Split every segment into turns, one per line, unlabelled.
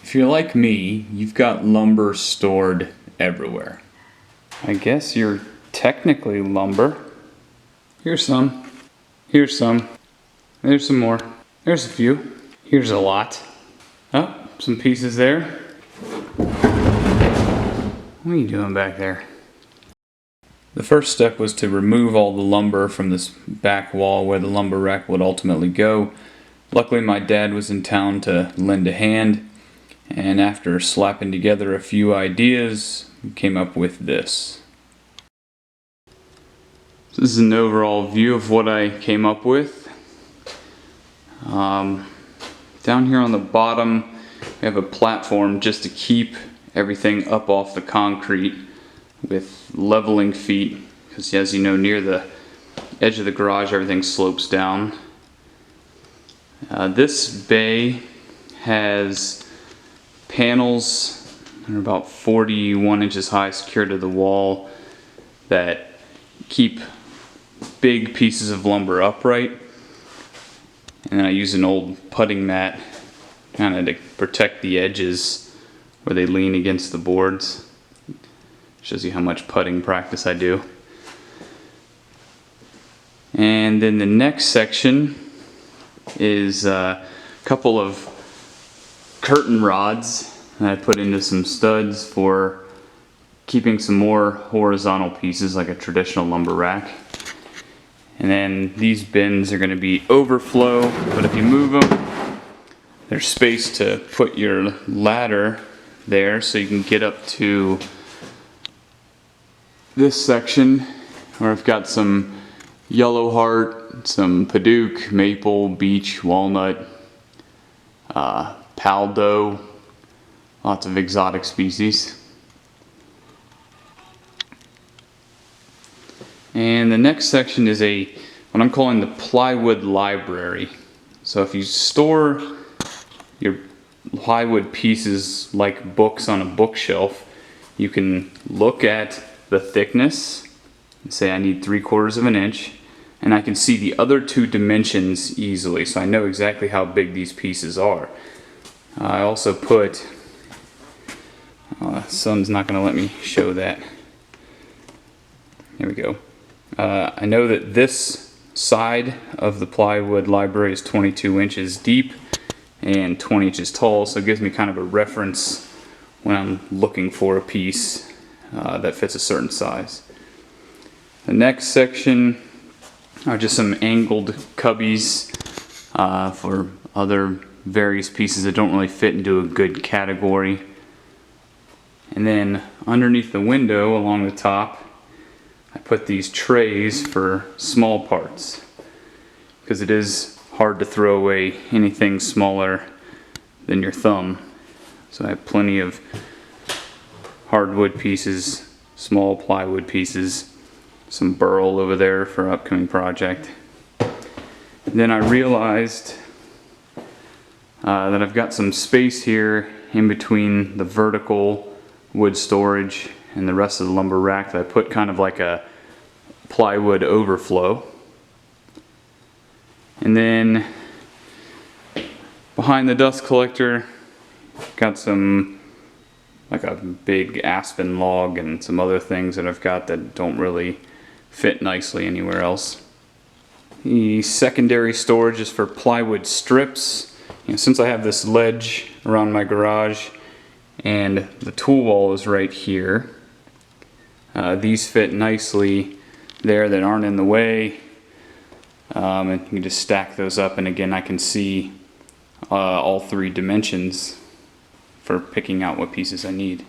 If you're like me, you've got lumber stored everywhere. I guess you're technically lumber. Here's some. Here's some. There's some more. There's a few. Here's a lot. Oh, some pieces there. What are you doing back there? The first step was to remove all the lumber from this back wall where the lumber rack would ultimately go. Luckily my dad was in town to lend a hand, and after slapping together a few ideas, we came up with this. This is an overall view of what I came up with. Down here on the bottom we have a platform just to keep everything up off the concrete with leveling feet, because as you know, near the edge of the garage everything slopes down. This bay has panels that are about 41 inches high secured to the wall that keep big pieces of lumber upright, and then I use an old putting mat kind of to protect the edges where they lean against the boards. Shows you how much putting practice I do. And then the next section is a couple of curtain rods that I put into some studs for keeping some more horizontal pieces like a traditional lumber rack. And then these bins are going to be overflow, but if you move them, there's space to put your ladder there so you can get up to this section where I've got some yellow heart, some padauk, maple, beech, walnut, paldo, lots of exotic species. And the next section is what I'm calling the plywood library. So if you store your plywood pieces like books on a bookshelf, you can look at the thickness and say I need 3/4 of an inch, and I can see the other two dimensions easily, so I know exactly how big these pieces are. I also put, sun's not going to let me show that. There we go. I know that this side of the plywood library is 22 inches deep and 20 inches tall, so it gives me kind of a reference when I'm looking for a piece that fits a certain size. The next section are just some angled cubbies for other various pieces that don't really fit into a good category. And then underneath the window along the top, I put these trays for small parts, because it is hard to throw away anything smaller than your thumb. So I have plenty of hardwood pieces, small plywood pieces, some burl over there for an upcoming project. And then I realized that I've got some space here in between the vertical wood storage and the rest of the lumber rack that I put kind of like a plywood overflow. And then behind the dust collector, got some like a big aspen log and some other things that I've got that don't really fit nicely anywhere else. The secondary storage is for plywood strips. Since I have this ledge around my garage and the tool wall is right here, these fit nicely there that aren't in the way, and you can just stack those up, and again I can see all three dimensions for picking out what pieces I need.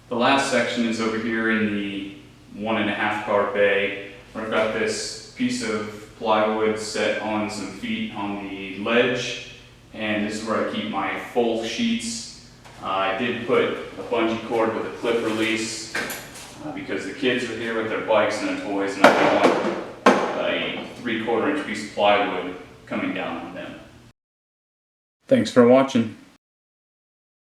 The last section is over here in the 1.5 car bay, where I've got this piece of plywood set on some feet on the ledge, and this is where I keep my full sheets. I did put a bungee cord with a clip release because the kids are here with their bikes and their toys, and I don't want a 3/4 inch piece of plywood coming down on them. Thanks for watching.